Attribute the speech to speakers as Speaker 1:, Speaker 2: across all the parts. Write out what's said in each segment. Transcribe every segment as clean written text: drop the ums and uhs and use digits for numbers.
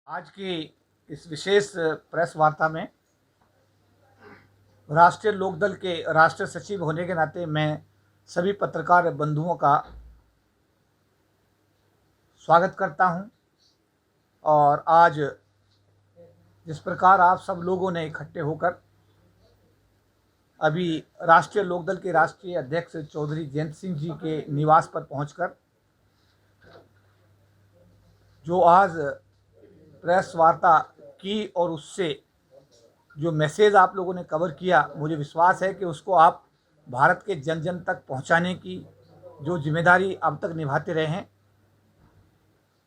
Speaker 1: आज की इस विशेष प्रेस वार्ता में राष्ट्रीय लोकदल के राष्ट्रीय सचिव होने के नाते मैं सभी पत्रकार बंधुओं का स्वागत करता हूं। और आज जिस प्रकार आप सब लोगों ने इकट्ठे होकर अभी राष्ट्रीय लोकदल के राष्ट्रीय अध्यक्ष चौधरी जयंत सिंह जी के निवास पर पहुंचकर जो आज प्रेस वार्ता की और उससे जो मैसेज आप लोगों ने कवर किया, मुझे विश्वास है कि उसको आप भारत के जन जन तक पहुंचाने की जो जिम्मेदारी अब तक निभाते रहे हैं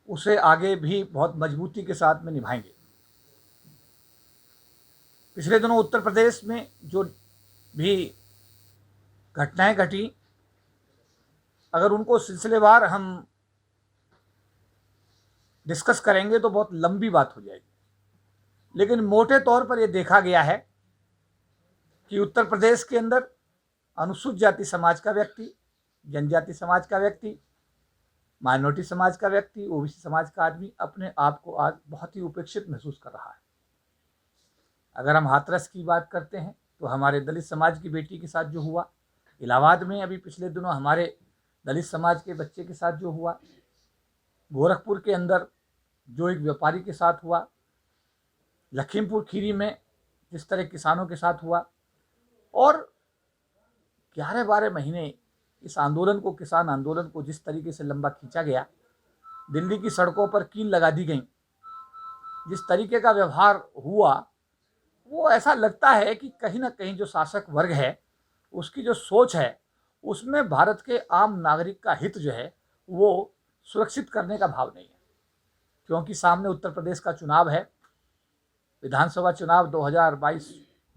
Speaker 1: उसे आगे भी बहुत मजबूती के साथ में निभाएंगे। पिछले दिनों उत्तर प्रदेश में जो भी घटनाएं घटी, अगर उनको सिलसिलेवार हम डिस्कस करेंगे तो बहुत लंबी बात हो जाएगी, लेकिन मोटे तौर पर यह देखा गया है कि उत्तर प्रदेश के अंदर अनुसूचित जाति समाज का व्यक्ति, जनजाति समाज का व्यक्ति, माइनॉरिटी समाज का व्यक्ति, ओबीसी समाज का आदमी अपने आप को आज बहुत ही उपेक्षित महसूस कर रहा है। अगर हम हाथरस की बात करते हैं तो हमारे दलित समाज की बेटी के साथ जो हुआ, इलाहाबाद में अभी पिछले दिनों हमारे दलित समाज के बच्चे के साथ जो हुआ, गोरखपुर के अंदर जो एक व्यापारी के साथ हुआ, लखीमपुर खीरी में जिस तरह किसानों के साथ हुआ, और 11-12 महीने इस आंदोलन को, किसान आंदोलन को जिस तरीके से लंबा खींचा गया, दिल्ली की सड़कों पर कील लगा दी गई, जिस तरीके का व्यवहार हुआ, वो ऐसा लगता है कि कहीं ना कहीं जो शासक वर्ग है उसकी जो सोच है उसमें भारत के आम नागरिक का हित जो है वो सुरक्षित करने का भाव नहीं है। क्योंकि सामने उत्तर प्रदेश का चुनाव है, विधानसभा चुनाव 2022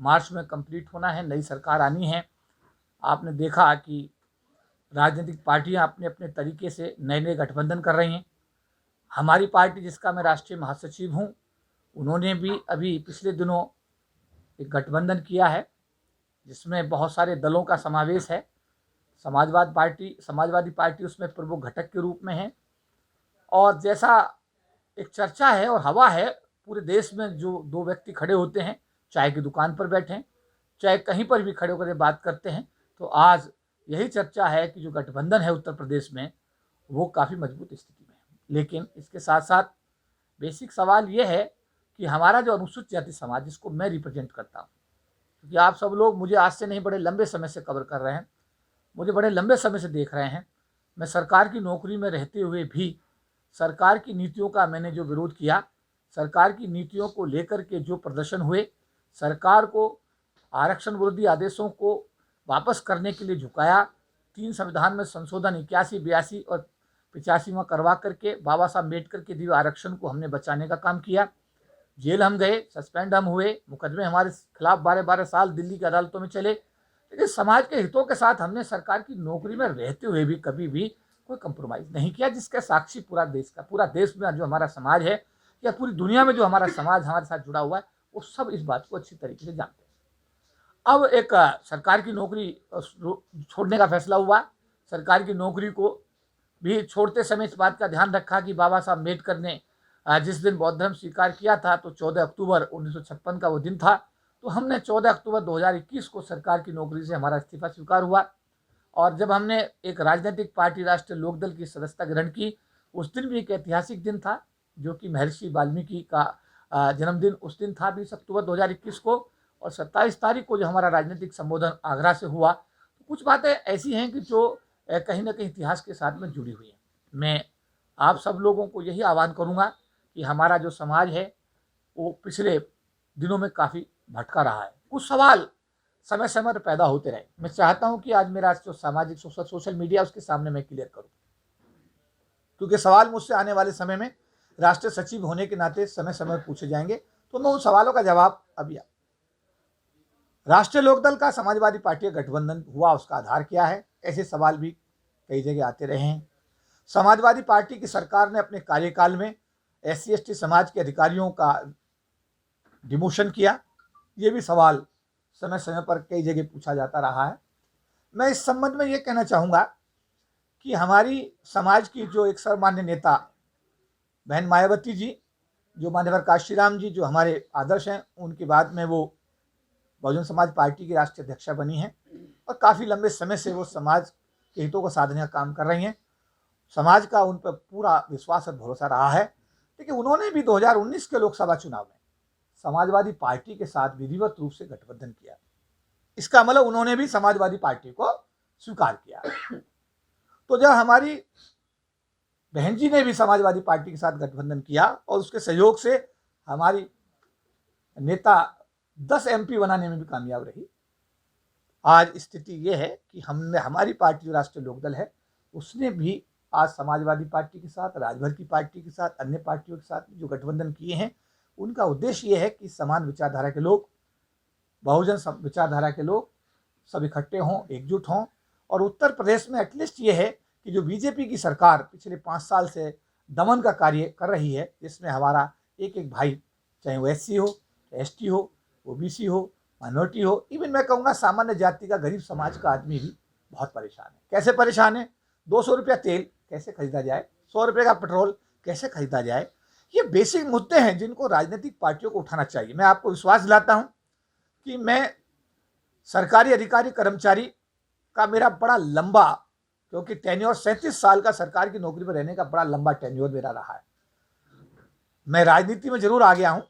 Speaker 1: मार्च में कंप्लीट होना है, नई सरकार आनी है। आपने देखा कि राजनीतिक पार्टियां अपने अपने तरीके से नए नए गठबंधन कर रही हैं। हमारी पार्टी, जिसका मैं राष्ट्रीय महासचिव हूं, उन्होंने भी अभी पिछले दिनों एक गठबंधन किया है जिसमें बहुत सारे दलों का समावेश है। समाजवादी पार्टी उसमें प्रमुख घटक के रूप में है। और जैसा एक चर्चा है और हवा है पूरे देश में, जो दो व्यक्ति खड़े होते हैं, चाय की दुकान पर बैठे, चाहे कहीं पर भी खड़े होकर बात करते हैं, तो आज यही चर्चा है कि जो गठबंधन है उत्तर प्रदेश में वो काफ़ी मजबूत स्थिति में है। लेकिन इसके साथ साथ बेसिक सवाल ये है कि हमारा जो अनुसूचित जाति समाज, जिसको मैं रिप्रेजेंट करता हूँ, क्योंकि आप सब लोग मुझे आज से नहीं, बड़े लंबे समय से कवर कर रहे हैं, मुझे बड़े लंबे समय से देख रहे हैं। मैं सरकार की नौकरी में रहते हुए भी सरकार की नीतियों का मैंने जो विरोध किया, सरकार की नीतियों को लेकर के जो प्रदर्शन हुए, सरकार को आरक्षण विरोधी आदेशों को वापस करने के लिए झुकाया, 3 संविधान में संशोधन 81, 82 और 85वां करवा करके बाबा साहब अम्बेडकर के दिए आरक्षण को हमने बचाने का काम किया। जेल हम गए, सस्पेंड हम हुए, मुकदमे हमारे खिलाफ 12-12 साल दिल्ली की अदालतों में चले, लेकिन समाज के हितों के साथ हमने सरकार की नौकरी में रहते हुए भी कभी भी कोई कंप्रोमाइज़ नहीं किया, जिसके साक्षी पूरा देश में जो हमारा समाज है या पूरी दुनिया में जो हमारा समाज हमारे साथ जुड़ा हुआ है वो सब इस बात को अच्छी तरीके से जानते हैं। अब एक सरकार की नौकरी छोड़ने का फैसला हुआ। सरकार की नौकरी को भी छोड़ते समय इस बात का ध्यान रखा कि बाबा साहब अम्बेडकर ने जिस दिन बौद्ध धर्म स्वीकार किया था तो 14 अक्टूबर 1956 का वो दिन था, तो हमने 14 अक्टूबर 2021 को सरकार की नौकरी से हमारा इस्तीफा स्वीकार हुआ। और जब हमने एक राजनीतिक पार्टी राष्ट्रीय लोकदल की सदस्यता ग्रहण की, उस दिन भी एक ऐतिहासिक दिन था, जो कि महर्षि वाल्मीकि का जन्मदिन उस दिन था, 20 अक्टूबर 2021 को। और 27 तारीख को जो हमारा राजनीतिक संबोधन आगरा से हुआ। तो कुछ बातें ऐसी हैं कि जो कहीं ना कहीं इतिहास के साथ में जुड़ी हुई हैं। मैं आप सब लोगों को यही आह्वान करूँगा कि हमारा जो समाज है वो पिछले दिनों में काफ़ी भटका रहा है। कुछ सवाल समय समय पर पैदा होते रहे। मैं चाहता हूं कि आज मेरा जो सामाजिक सोशल मीडिया उसके सामने मैं क्लियर करूं, क्योंकि सवाल मुझसे आने वाले समय में राष्ट्रीय सचिव होने के नाते समय समय पर पूछे जाएंगे, तो मैं उन सवालों का जवाब अभी राष्ट्रीय लोकदल का समाजवादी पार्टी गठबंधन हुआ, उसका आधार क्या है, ऐसे सवाल भी कई जगह आते रहे हैं। समाजवादी पार्टी की सरकार ने अपने कार्यकाल में SC/ST समाज के अधिकारियों का डिमोशन किया, ये भी सवाल समय समय पर कई जगह पूछा जाता रहा है। मैं इस संबंध में ये कहना चाहूँगा कि हमारी समाज की जो एक सर्वमान्य नेता बहन मायावती जी, जो मान्यवर काशीराम जी जो हमारे आदर्श हैं, उनके बाद में वो बहुजन समाज पार्टी की राष्ट्रीय अध्यक्षा बनी हैं और काफ़ी लंबे समय से वो समाज के हितों को साधने का काम कर रही हैं। समाज का उन पर पूरा विश्वास और भरोसा रहा है। लेकिन उन्होंने भी 2019 के लोकसभा चुनाव में समाजवादी पार्टी के साथ विधिवत रूप से गठबंधन किया। इसका मतलब उन्होंने भी समाजवादी पार्टी को स्वीकार किया। तो जब हमारी बहन जी ने भी समाजवादी पार्टी के साथ गठबंधन किया और उसके सहयोग से हमारी नेता 10 MP बनाने में भी कामयाब रही। आज स्थिति ये है कि हमने हमारी पार्टी जो राष्ट्रीय लोकदल है उसने भी आज समाजवादी पार्टी के साथ, राजभर की पार्टी के साथ, अन्य पार्टियों के साथ जो गठबंधन किए हैं, उनका उद्देश्य ये है कि समान विचारधारा के लोग, बहुजन विचारधारा के लोग सब इकट्ठे हों, एकजुट हों। और उत्तर प्रदेश में एटलीस्ट ये है कि जो बीजेपी की सरकार पिछले 5 साल से दमन का कार्य कर रही है, जिसमें हमारा एक एक भाई, चाहे वो SC हो, ST हो, OBC हो, माइनॉरिटी हो, इवन मैं कहूँगा सामान्य जाति का गरीब समाज का आदमी भी बहुत परेशान है। कैसे परेशान है? 200 रुपया तेल कैसे खरीदा जाए, 100 रुपये का पेट्रोल कैसे खरीदा जाए, ये बेसिक मुद्दे हैं जिनको राजनीतिक पार्टियों को उठाना चाहिए। मैं आपको विश्वास दिलाता हूँ कि मैं सरकारी अधिकारी कर्मचारी का मेरा बड़ा लंबा, क्योंकि टेन्योर 37 साल का सरकार की नौकरी पर रहने का बड़ा लंबा टेन्योर मेरा रहा है। मैं राजनीति में जरूर आ गया हूँ,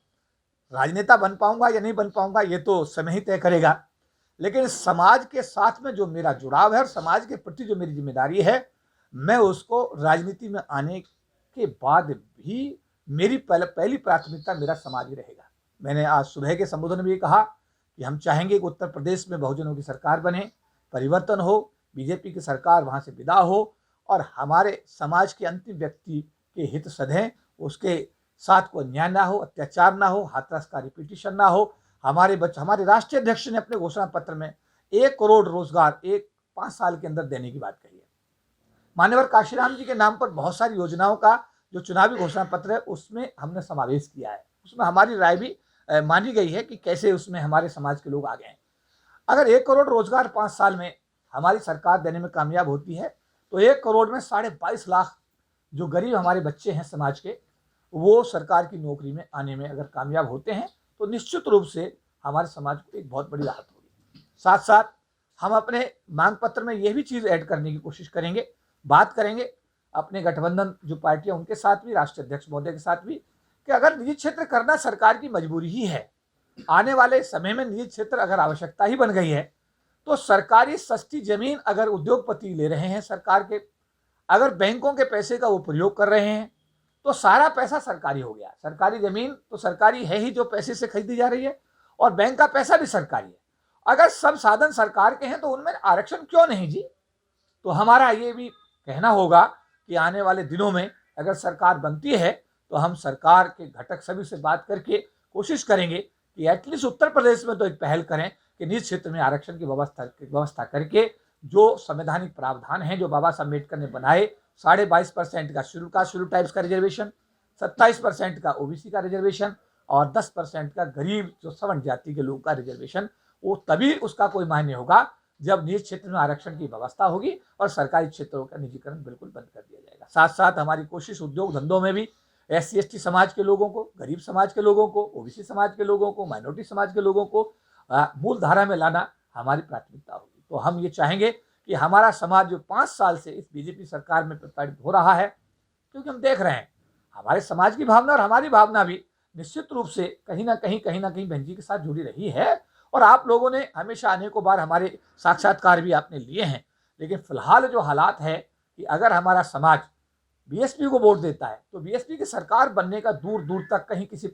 Speaker 1: राजनेता बन पाऊंगा या नहीं बन पाऊंगा ये तो समय ही तय करेगा, लेकिन समाज के साथ में जो मेरा जुड़ाव है और समाज के प्रति जो मेरी जिम्मेदारी है, मैं उसको राजनीति में आने के बाद भी मेरी पहली प्राथमिकता मेरा समाज ही रहेगा। मैंने आज सुबह के संबोधन में ये कहा कि हम चाहेंगे कि उत्तर प्रदेश में बहुजनों की सरकार बने, परिवर्तन हो, बीजेपी की सरकार वहाँ से विदा हो और हमारे समाज के अंतिम व्यक्ति के हित सधें, उसके साथ कोई अन्याय ना हो, अत्याचार ना हो, हाथरस का रिपीटिशन ना हो। हमारे राष्ट्रीय अध्यक्ष ने अपने घोषणा पत्र में 1 करोड़ रोजगार 5 साल के अंदर देने की बात कही है। मान्यवर काशीराम जी के नाम पर बहुत सारी योजनाओं का जो चुनावी घोषणा पत्र है उसमें हमने समावेश किया है। उसमें हमारी राय भी मानी गई है कि कैसे उसमें हमारे समाज के लोग आ गए हैं। अगर 1 करोड़ रोजगार 5 साल में हमारी सरकार देने में कामयाब होती है तो 1 करोड़ में 22.5 लाख जो गरीब हमारे बच्चे हैं समाज के, वो सरकार की नौकरी में आने में अगर कामयाब होते हैं तो निश्चित रूप से हमारे समाज को एक बहुत बड़ी राहत होगी। साथ साथ हम अपने मांग पत्र में यह भी चीज़ ऐड करने की कोशिश करेंगे, बात करेंगे अपने गठबंधन जो पार्टियां उनके साथ भी, राष्ट्रीय अध्यक्ष महोदय के साथ भी, कि अगर निजी क्षेत्र करना सरकार की मजबूरी ही है, आने वाले समय में निजी क्षेत्र अगर आवश्यकता ही बन गई है तो सरकारी सस्ती जमीन अगर उद्योगपति ले रहे हैं सरकार के, अगर बैंकों के पैसे का वो प्रयोग कर रहे हैं तो सारा पैसा सरकारी हो गया। सरकारी जमीन तो सरकारी है ही जो पैसे से खरीदी जा रही है, और बैंक का पैसा भी सरकारी है। अगर सब साधन सरकार के हैं तो उनमें आरक्षण क्यों नहीं जी? तो हमारा ये भी कहना होगा कि आने वाले दिनों में अगर सरकार बनती है तो हम सरकार के घटक सभी से बात करके कोशिश करेंगे कि एटलीस्ट उत्तर प्रदेश में तो एक पहल करें कि निज क्षेत्र में आरक्षण की व्यवस्था करके जो संवैधानिक प्रावधान है जो बाबा साहब अम्बेडकर ने बनाए, 22.5% का शेड्यूल टाइप्स का रिजर्वेशन, 27% का OBC का रिजर्वेशन और 10% का गरीब जो सवर्ण जाति के लोगों का रिजर्वेशन, वो तभी उसका कोई मायने होगा जब निजी क्षेत्र में आरक्षण की व्यवस्था होगी और सरकारी क्षेत्रों का निजीकरण बिल्कुल बंद कर दिया जाएगा। साथ साथ हमारी कोशिश उद्योग धंधों में भी SC ST समाज के लोगों को, गरीब समाज के लोगों को, OBC समाज के लोगों को, माइनॉरिटी समाज के लोगों को मूल धारा में लाना हमारी प्राथमिकता होगी। तो हम ये चाहेंगे कि हमारा समाज जो 5 साल से इस बीजेपी सरकार में प्रताड़ित हो रहा है, क्योंकि हम देख रहे हैं हमारे समाज की भावना और हमारी भावना भी निश्चित रूप से कहीं ना कहीं बहन जी के साथ जुड़ी रही है। और आप लोगों ने हमेशा अनेकों बार हमारे साक्षात्कार भी आपने लिए हैं, लेकिन फिलहाल जो हालात है कि अगर हमारा समाज BSP को वोट देता है तो BSP की सरकार बनने का दूर दूर तक कहीं किसी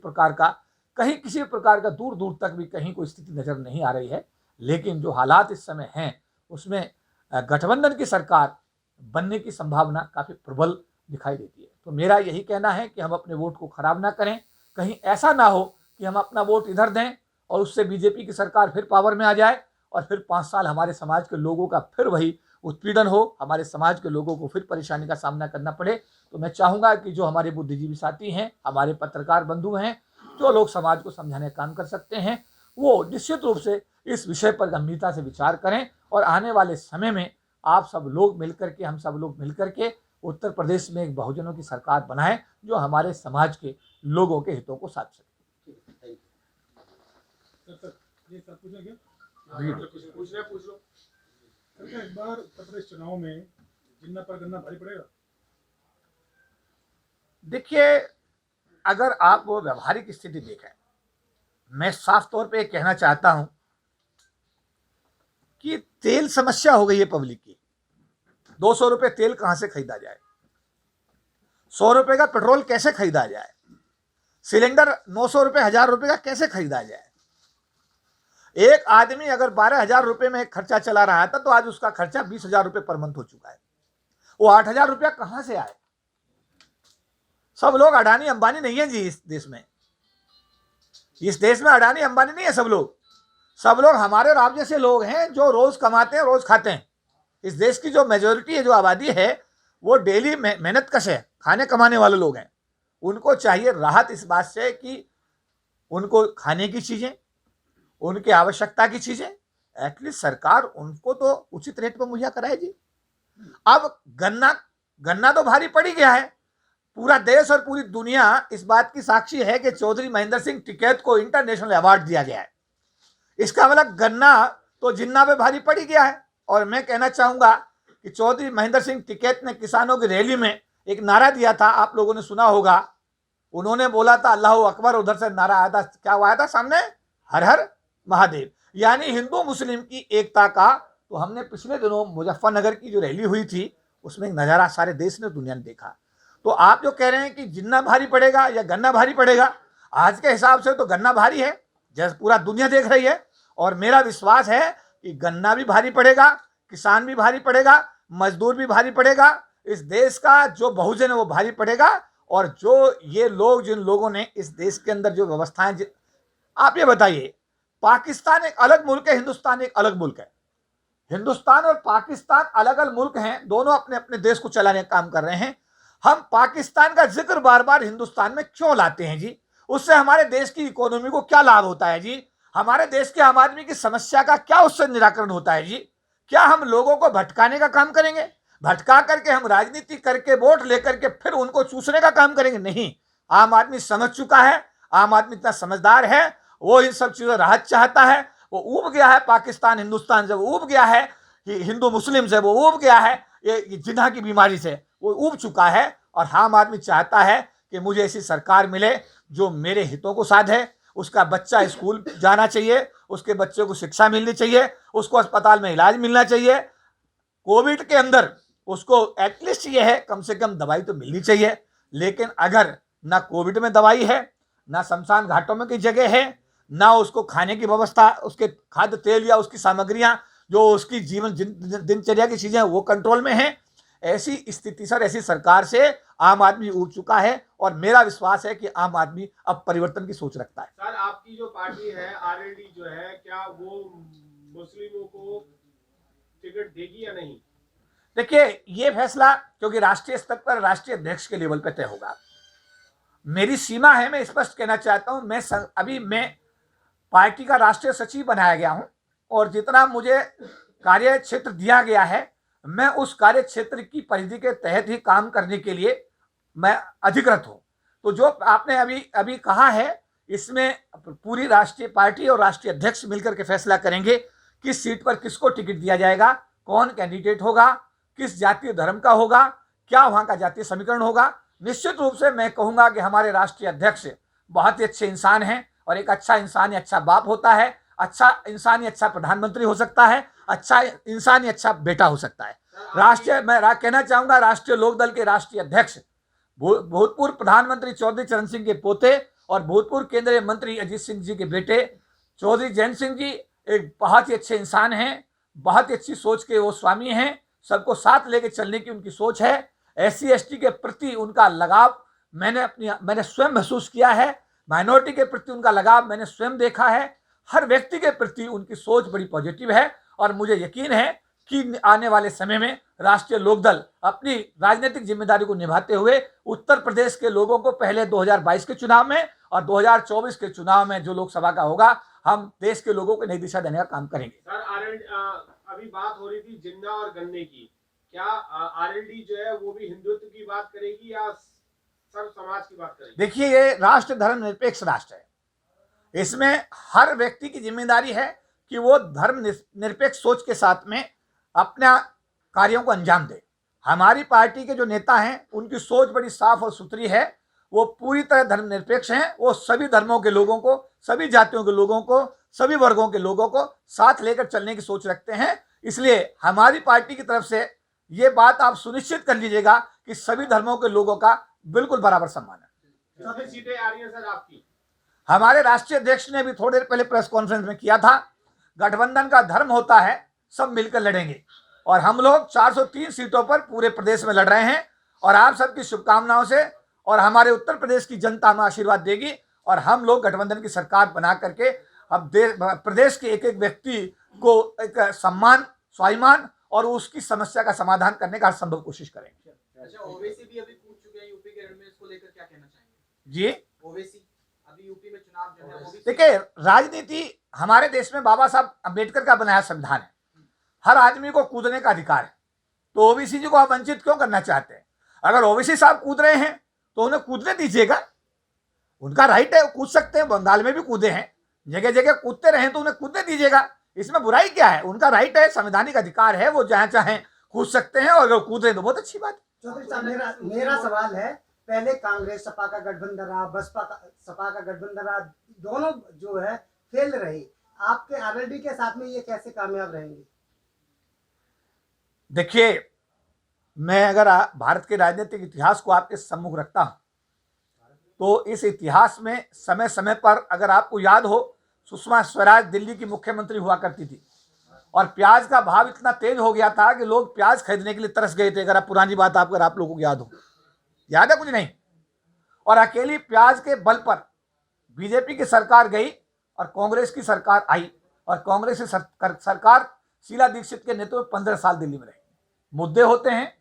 Speaker 1: प्रकार का दूर दूर तक भी कहीं कोई स्थिति नजर नहीं आ रही है। लेकिन जो हालात इस समय हैं उसमें गठबंधन की सरकार बनने की संभावना काफ़ी प्रबल दिखाई देती है। तो मेरा यही कहना है कि हम अपने वोट को खराब ना करें, कहीं ऐसा ना हो कि हम अपना वोट इधर दें और उससे बीजेपी की सरकार फिर पावर में आ जाए और फिर 5 साल हमारे समाज के लोगों का फिर वही उत्पीड़न हो, हमारे समाज के लोगों को फिर परेशानी का सामना करना पड़े। तो मैं चाहूँगा कि जो हमारे बुद्धिजीवी साथी हैं, हमारे पत्रकार बंधु हैं, जो लोग समाज को समझाने का काम कर सकते हैं, वो निश्चित रूप से इस विषय पर गंभीरता से विचार करें और आने वाले समय में आप सब लोग मिलकर के, हम सब लोग मिलकर के उत्तर प्रदेश में एक बहुजनों की सरकार बनाए जो हमारे समाज के लोगों के हितों को साध सके।
Speaker 2: पूछ लो। इस बार उत्तर प्रदेश चुनाव में जिन्ना पर गन्ना भारी पड़ेगा।
Speaker 1: देखिए, अगर आप वो व्यवहारिक स्थिति देखें, मैं साफ तौर पे कहना चाहता हूं कि तेल समस्या हो गई है पब्लिक की। 200 रुपए तेल कहां से खरीदा जाए, 100 रुपए का पेट्रोल कैसे खरीदा जाए, सिलेंडर 900 रुपए 1000 रुपए का कैसे खरीदा जाए। एक आदमी अगर 12,000 रुपए में खर्चा चला रहा था तो आज उसका खर्चा 20,000 रुपए पर मंथ हो चुका है। वो 8,000 रुपया कहां से आए। सब लोग अडानी अंबानी नहीं है जी। इस देश में अडानी अंबानी नहीं है। सब लोग हमारे और आप जैसे लोग हैं जो रोज कमाते हैं, रोज खाते हैं। इस देश की जो मेजोरिटी है, जो आबादी है, वो डेली मेहनत कश है, खाने कमाने वाले लोग हैं। उनको चाहिए राहत इस बात से कि उनको खाने की चीजें, उनकी आवश्यकता की चीजें एटलीस्ट सरकार उनको तो उचित रेट पर मुहैया कराए जी। अब गन्ना तो भारी पड़ ही गया है। पूरा देश और पूरी दुनिया इस बात की साक्षी है कि चौधरी महेंद्र सिंह टिकैत को इंटरनेशनल अवार्ड दिया गया है। इसका मतलब गन्ना तो जिन्ना पे भारी पड़ ही गया है। और मैं कहना चाहूंगा कि चौधरी महेंद्र सिंह टिकैत ने किसानों की रैली में एक नारा दिया था, आप लोगों ने सुना होगा। उन्होंने बोला था अल्लाह अकबर, उधर से नारा आया था, क्या आया था सामने, हर हर महादेव। यानी हिंदू मुस्लिम की एकता का तो हमने पिछले दिनों मुजफ्फरनगर की जो रैली हुई थी उसमें नजारा सारे देश ने, दुनिया ने देखा। तो आप जो कह रहे हैं कि जिन्ना भारी पड़ेगा या गन्ना भारी पड़ेगा, आज के हिसाब से तो गन्ना भारी है, जैसे पूरा दुनिया देख रही है। और मेरा विश्वास है कि गन्ना भी भारी पड़ेगा, किसान भी भारी पड़ेगा, मजदूर भी भारी पड़ेगा, इस देश का जो बहुजन है वो भारी पड़ेगा। और जो ये लोग, जिन लोगों ने इस देश के अंदर जो व्यवस्थाएं, आप ये बताइए, पाकिस्तान एक अलग मुल्क है, हिंदुस्तान एक अलग मुल्क है। हिंदुस्तान और पाकिस्तान अलग अलग मुल्क हैं, दोनों अपने अपने देश को चलाने का काम कर रहे हैं। हम पाकिस्तान का जिक्र बार बार हिंदुस्तान में क्यों लाते हैं जी? उससे हमारे देश की इकोनॉमी को क्या लाभ होता है जी? हमारे देश के आम आदमी की समस्या का क्या उससे निराकरण होता है जी? क्या हम लोगों को भटकाने का काम करेंगे? भटका करके हम राजनीति करके वोट लेकर के फिर उनको चूसने का काम करेंगे? नहीं। आम आदमी समझ चुका है, आम आदमी इतना समझदार है, वो इन सब चीजों राहत चाहता है। वो ऊब गया है, पाकिस्तान हिंदुस्तान से वो ऊब गया है, हिंदू मुस्लिम से वो ऊब गया है, ये जिन्ना की बीमारी से वो ऊब चुका है। और आम आदमी चाहता है कि मुझे ऐसी सरकार मिले जो मेरे हितों को साधे। उसका बच्चा स्कूल जाना चाहिए, उसके बच्चे को शिक्षा मिलनी चाहिए, उसको अस्पताल में इलाज मिलना चाहिए। कोविड के अंदर उसको एटलीस्ट ये है, कम से कम दवाई तो मिलनी चाहिए। लेकिन अगर ना कोविड में दवाई है, ना शमशान घाटों में की जगह है, ना उसको खाने की व्यवस्था, उसके खाद्य तेल या उसकी सामग्रियां जो उसकी जीवन दिनचर्या की चीजें वो कंट्रोल में है, ऐसी स्थिति सर, ऐसी सरकार से आम आदमी उब चुका है। और मेरा विश्वास है कि आम आदमी अब परिवर्तन की सोच रखता है।
Speaker 2: सर, आपकी जो पार्टी है आरएलडी जो है, क्या वो मुस्लिमों को टिकट देगी या नहीं?
Speaker 1: देखिए, ये फैसला क्योंकि राष्ट्रीय स्तर पर राष्ट्रीय अध्यक्ष के लेवल पर तय होगा। मेरी सीमा है, मैं स्पष्ट कहना चाहता हूं, मैं पार्टी का राष्ट्रीय सचिव बनाया गया हूं और जितना मुझे कार्य क्षेत्र दिया गया है, मैं उस कार्य क्षेत्र की परिधि के तहत ही काम करने के लिए मैं अधिकृत हूं। तो जो आपने अभी कहा है, इसमें पूरी राष्ट्रीय पार्टी और राष्ट्रीय अध्यक्ष मिलकर के फैसला करेंगे किस सीट पर किसको टिकट दिया जाएगा, कौन कैंडिडेट होगा, किस जातीय धर्म का होगा, क्या वहां का जातीय समीकरण होगा। निश्चित रूप से मैं कहूंगा कि हमारे राष्ट्रीय अध्यक्ष बहुत ही अच्छे इंसान हैं और एक अच्छा इंसान ही अच्छा बाप होता है, अच्छा इंसान ही अच्छा प्रधानमंत्री हो सकता है, अच्छा इंसान ही अच्छा बेटा हो सकता है। मैं कहना चाहूंगा, राष्ट्रीय लोकदल के राष्ट्रीय अध्यक्ष भूतपूर्व प्रधानमंत्री चौधरी चरण सिंह के पोते और भूतपूर्व केंद्रीय मंत्री अजीत सिंह जी के बेटे चौधरी जैन सिंह जी एक बहुत ही अच्छे इंसान हैं, बहुत ही अच्छी सोच के वो स्वामी हैं, सबको साथ लेके चलने की उनकी सोच है। SC ST के प्रति उनका लगाव मैंने स्वयं महसूस किया है, माइनॉरिटी के प्रति उनका लगाव मैंने स्वयं देखा है। हर व्यक्ति के प्रति उनकी सोच बड़ी पॉजिटिव है और मुझे यकीन है कि आने वाले समय में राष्ट्रीय लोकदल अपनी राजनीतिक जिम्मेदारी को निभाते हुए उत्तर प्रदेश के लोगों को पहले 2022 के चुनाव में और 2024 के चुनाव में जो लोकसभा का होगा, हम देश के लोगों को नई दिशा देने का काम करेंगे।
Speaker 2: सर, अभी बात हो रही थी जिन्ना और गन्ने की, क्या आरएलडी जो है वो भी हिंदुत्व की बात करेगी या सर्व समाज की बात करेगी?
Speaker 1: देखिए, ये राष्ट्र धर्मनिरपेक्ष राष्ट्र है। इसमें हर व्यक्ति की जिम्मेदारी है कि वो धर्म निरपेक्ष सोच के साथ में अपना कार्यों को अंजाम दे। हमारी पार्टी के जो नेता हैं उनकी सोच बड़ी साफ और सुथरी है। वो पूरी तरह धर्मनिरपेक्ष हैं। वो सभी धर्मों के लोगों को, सभी जातियों के लोगों को, सभी वर्गों के लोगों को साथ लेकर चलने की सोच रखते हैं। इसलिए हमारी पार्टी की तरफ से ये बात आप सुनिश्चित कर लीजिएगा कि सभी धर्मों के लोगों का बिल्कुल बराबर सम्मान है।
Speaker 2: कितनी सीटें आ रही हैं सर आपकी?
Speaker 1: हमारे राष्ट्रीय अध्यक्ष ने अभी थोड़ी देर पहले प्रेस कॉन्फ्रेंस में किया था, गठबंधन का धर्म होता है सब मिलकर लड़ेंगे, और हम लोग 403 सीटों पर पूरे प्रदेश में लड़ रहे हैं। और आप सबकी शुभकामनाओं से और हमारे उत्तर प्रदेश की जनता हमें आशीर्वाद देगी और हम लोग गठबंधन की सरकार बना करके अब प्रदेश के एक एक व्यक्ति को एक सम्मान, स्वाभिमान और उसकी समस्या का समाधान करने का हर संभव कोशिश करेंगे।
Speaker 3: अच्छा, ओवैसी भी अभी पूछ चुके हैं यूपी के रण में, इसको लेकर क्या कहना चाहेंगे?
Speaker 1: जी,
Speaker 3: ओवैसी अभी यूपी में चुनाव जो है वो भी
Speaker 1: देखिए, राजनीति हमारे देश में बाबा साहब अम्बेडकर का बनाया संविधान है। हर आदमी को कूदने का अधिकार है, तो ओबीसी जी को आप वंचित क्यों करना चाहते हैं? अगर ओबीसी साहब कूद रहे हैं तो उन्हें कूदने दीजिएगा, उनका राइट है, वो कूद सकते हैं। बंगाल में भी कूदे हैं, जगह जगह कूदते रहे तो उन्हें कूदने दीजिएगा। इसमें बुराई क्या है? उनका राइट है, संवैधानिक अधिकार है, वो जहां चाहें कूद सकते हैं, और अगर कूद रहे तो बहुत अच्छी बात है।
Speaker 4: चौधरी साहब, मेरा सवाल है, पहले कांग्रेस सपा का गठबंधन रहा, बसपा सपा का गठबंधन रहा, दोनों जो है फेल रही, आपके आरएलडी के साथ में ये कैसे कामयाब रहेंगे?
Speaker 1: देखिए, मैं अगर भारत के राजनीतिक इतिहास को आपके सम्मुख रखता हूं तो इस इतिहास में समय समय पर, अगर आपको याद हो, सुषमा स्वराज दिल्ली की मुख्यमंत्री हुआ करती थी और प्याज का भाव इतना तेज हो गया था कि लोग प्याज खरीदने के लिए तरस गए थे। अगर आप पुरानी बात अगर आप लोगों को याद हो, याद है कुछ नहीं? और अकेली प्याज के बल पर बीजेपी की सरकार गई और कांग्रेस की सरकार आई, और कांग्रेस की सरकार शीला दीक्षित के नेतृत्व में 15 साल दिल्ली में रही। मुद्दे होते हैं,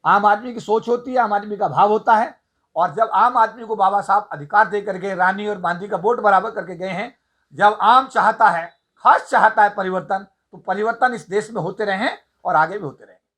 Speaker 1: आम आदमी की सोच होती है, आम आदमी का भाव होता है, और जब आम आदमी को बाबा साहब अधिकार दे करके रानी और गांधी का वोट बराबर करके गए हैं, जब आम चाहता है, खास चाहता है परिवर्तन, तो परिवर्तन इस देश में होते रहे और आगे भी होते रहे।